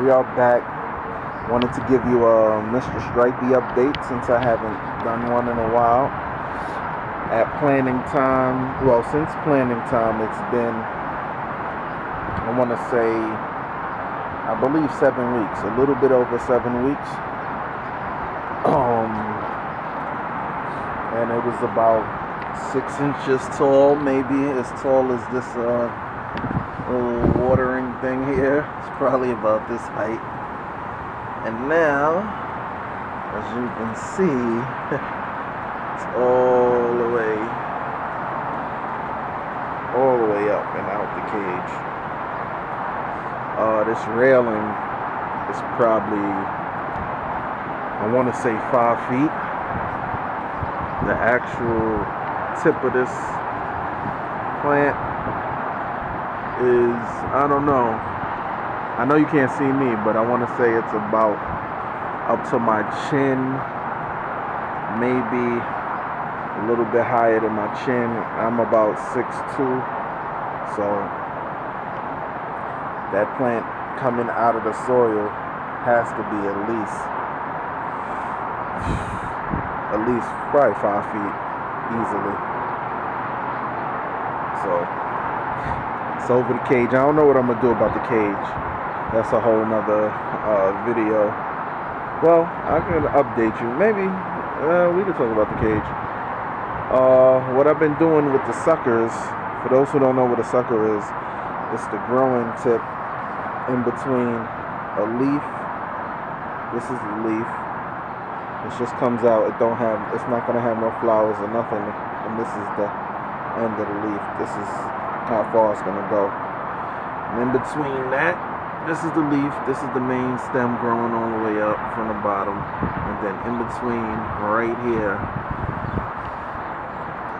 We are back. Wanted to give you a Mr. Stripey update since I haven't done one in a while. At planting time, well, since planting time, it's been, I want to say, I believe 7 weeks, a little bit over 7 weeks. And it was about 6 inches tall, maybe as tall as this little watering thing here. It's probably about this height. And now, as you can see, it's all the way up and out the cage. This railing is probably, I want to say 5 feet. The actual tip of this plant is, I don't know. I know you can't see me, but I want to say it's about up to my chin, maybe a little bit higher than my chin. I'm about 6'2", so that plant coming out of the soil has to be at least probably 5 feet easily. So it's over the cage. I don't know what I'm gonna do about the cage. That's a whole nother video. Well, I can update you. Maybe we can talk about the cage. What I've been doing with the suckers, for those who don't know what a sucker is, it's the growing tip in between a leaf. This is the leaf. It just comes out. It's not gonna have no flowers or nothing. And this is the end of the leaf. This is how far it's gonna go. And in between that, this is the leaf. This is the main stem growing all the way up from the bottom. And then in between, right here,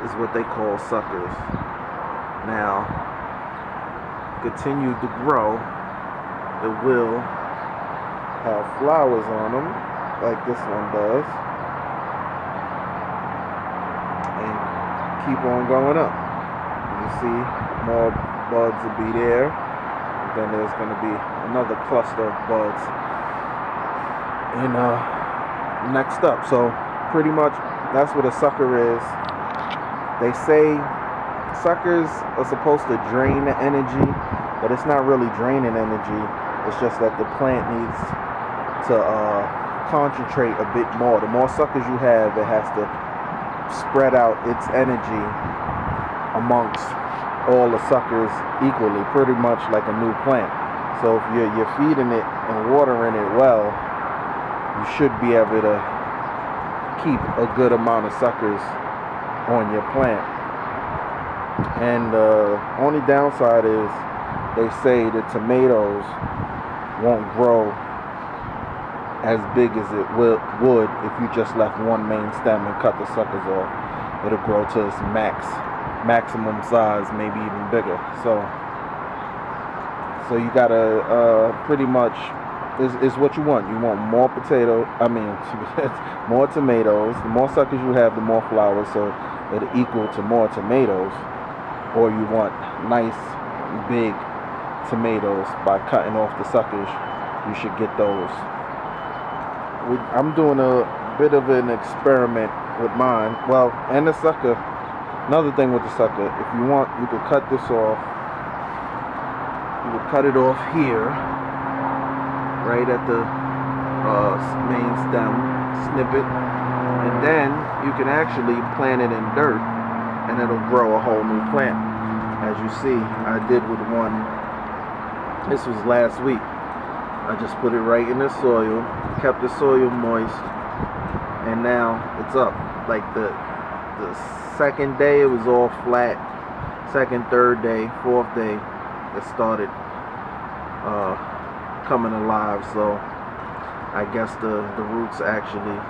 is what they call suckers. Now, continue to grow. It will have flowers on them, like this one does, and keep on going up. You see more buds will be there, and then there's going to be another cluster of buds and next up. So pretty much that's what a sucker is. They say suckers are supposed to drain the energy, but it's not really draining energy. It's just that the plant needs to concentrate a bit more. The more suckers you have, it has to spread out its energy amongst all the suckers equally, pretty much like a new plant. So if you're feeding it and watering it well, you should be able to keep a good amount of suckers on your plant. And the only downside is they say the tomatoes won't grow as big as it would if you just left one main stem and cut the suckers off. It'll grow to its maximum size, maybe even bigger. So you gotta pretty much is what you want. You want more more tomatoes. The more suckers you have, the more flowers, so it'll equal to more tomatoes. Or you want nice big tomatoes by cutting off the suckers. You should get those. I'm doing a bit of an experiment with mine. Well, and the sucker. Another thing with the sucker, if you want, you could cut this off. You would cut it off here, right at the main stem, snip it, and then you can actually plant it in dirt, and it'll grow a whole new plant. As you see, I did with one. This was last week. I just put it right in the soil, kept the soil moist, and now it's up. Like the second day it was all flat. Second, third day, fourth day, it started coming alive. So I guess the roots actually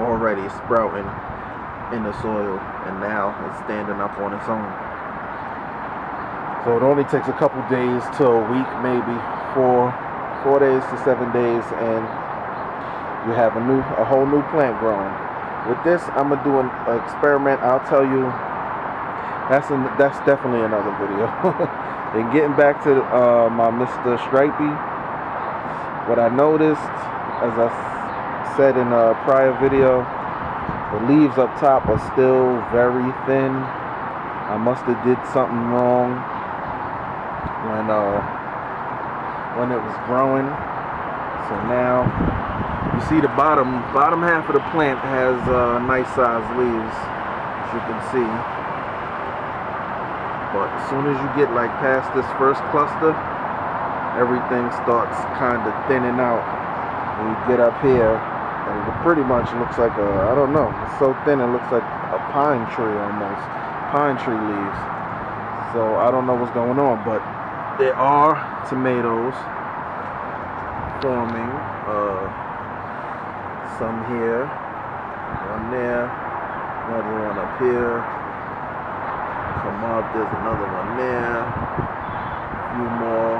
already sprouting in the soil, and now it's standing up on its own. So it only takes a couple days to a week, maybe 4 days to 7 days, and you have a whole new plant growing. With this, I'm gonna do an experiment. I'll tell you. That's definitely another video. And getting back to my Mr. Stripey, What I noticed, as I said in a prior video, the leaves up top are still very thin. I must have did something wrong when it was growing. So now you see the bottom half of the plant has nice sized leaves, as you can see. But as soon as you get like past this first cluster, everything starts kind of thinning out. And you get up here, and it pretty much looks like I don't know, it's so thin it looks like a pine tree almost. Pine tree leaves. So I don't know what's going on, but there are tomatoes forming. Some here, one there, another one up here. Come up, there's another one there. A few more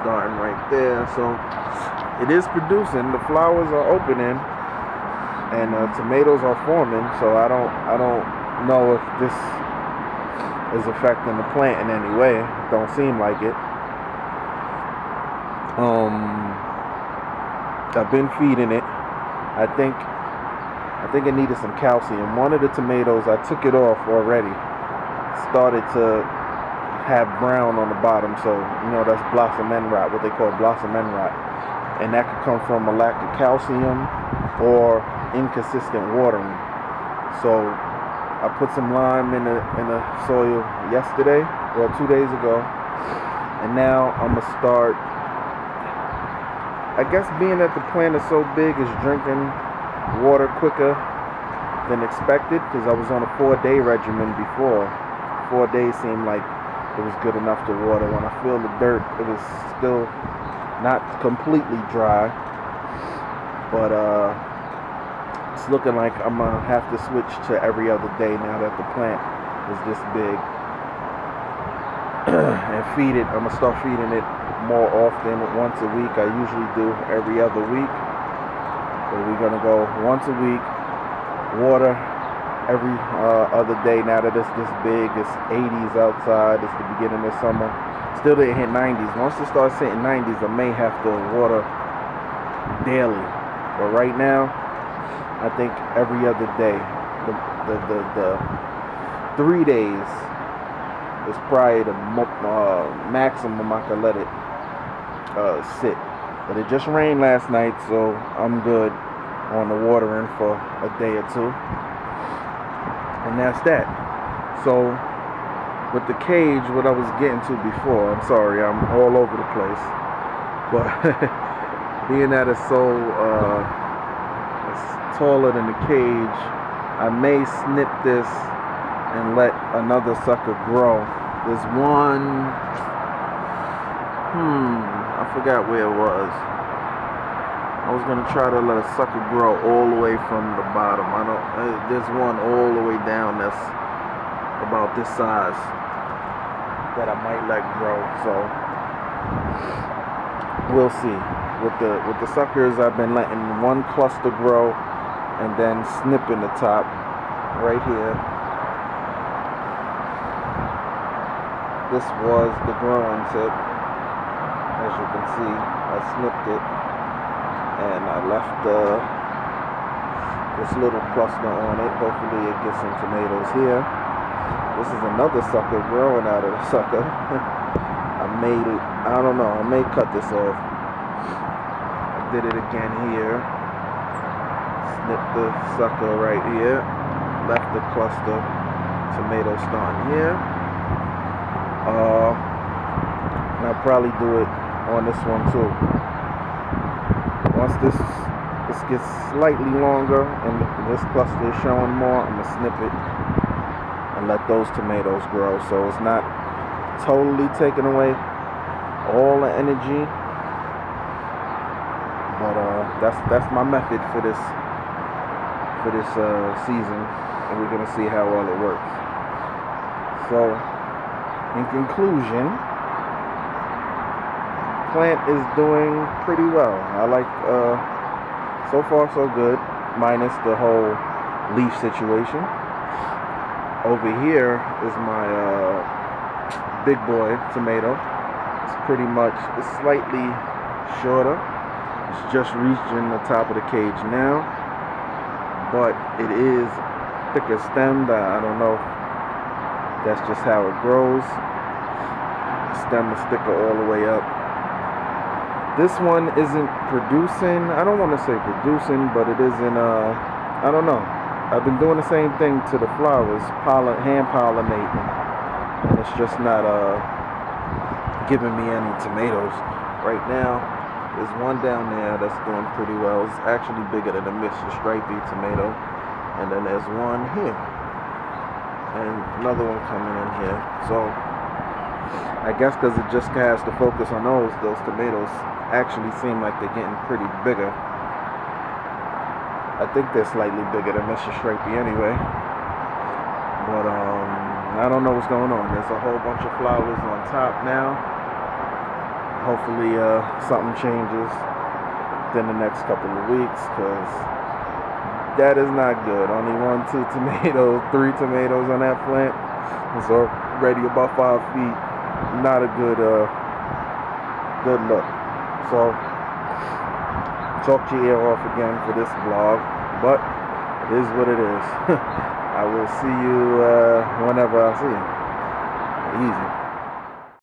starting right there. So it is producing. The flowers are opening, and tomatoes are forming. So I don't know if this is affecting the plant in any way. It don't seem like it. I've been feeding it. I think it needed some calcium. One of the tomatoes, I took it off already. Started to have brown on the bottom, so you know that's blossom end rot, what they call blossom end rot, and that could come from a lack of calcium or inconsistent watering. So I put some lime in the soil yesterday, well 2 days ago, and now I'm gonna start. I guess being that the plant is so big, it's drinking water quicker than expected, because I was on a 4-day regimen before. 4 days seemed like it was good enough to water. When I feel the dirt, it was still not completely dry, but it's looking like I'm gonna have to switch to every other day now that the plant is this big. And feed it. I'm gonna start feeding it more often, once a week. I usually do every other week, but we're gonna go once a week. Water every other day. Now that it's this big, it's 80s outside. It's the beginning of summer. Still didn't hit 90s. Once it starts hitting 90s, I may have to water daily. But right now, I think every other day. The 3 days is probably the maximum I could let it sit. But it just rained last night, so I'm good on the watering for a day or two. And that's that. So with the cage, what I was getting to before, I'm sorry, I'm all over the place, but being that it's so it's taller than the cage, I may snip this and let another sucker grow. There's one, I forgot where it was. I was gonna try to let a sucker grow all the way from the bottom. There's one all the way down that's about this size that I might let grow. So we'll see. With the suckers, I've been letting one cluster grow and then snipping the top right here. This was the growing tip. As you can see, I snipped it. And I left this little cluster on it. Hopefully it gets some tomatoes here. This is another sucker growing out of the sucker. I don't know, I may cut this off. I did it again here. Snipped the sucker right here. Left the cluster tomato starting here. And I'll probably do it on this one too. Once this gets slightly longer and this cluster is showing more, I'm gonna snip it and let those tomatoes grow. So it's not totally taking away all the energy, but that's my method for this season, and we're gonna see how well it works. So in conclusion, plant is doing pretty well. I like so far so good, minus the whole leaf situation. Over here is my big boy tomato. It's slightly shorter. It's just reaching the top of the cage now, but it is thicker stemmed. I don't know if that's just how it grows. The stem is thicker all the way up. This one isn't producing. I don't want to say producing, but it isn't. I don't know. I've been doing the same thing to the flowers, hand pollinating, and it's just not giving me any tomatoes right now. There's one down there that's doing pretty well. It's actually bigger than the Mr. Stripey tomato, and then there's one here, and another one coming in here. So I guess because it just has to focus on those tomatoes actually seem like they're getting pretty bigger. I think they're slightly bigger than Mr. Stripey anyway. But I don't know what's going on. There's a whole bunch of flowers on top now. Hopefully something changes within the next couple of weeks, because that is not good. Only 1, 2 tomatoes, 3 tomatoes on that plant. It's already about 5 feet. Not a good look. So talk your ear off again for this vlog, but it is what it is. I will see you whenever I see you. Easy.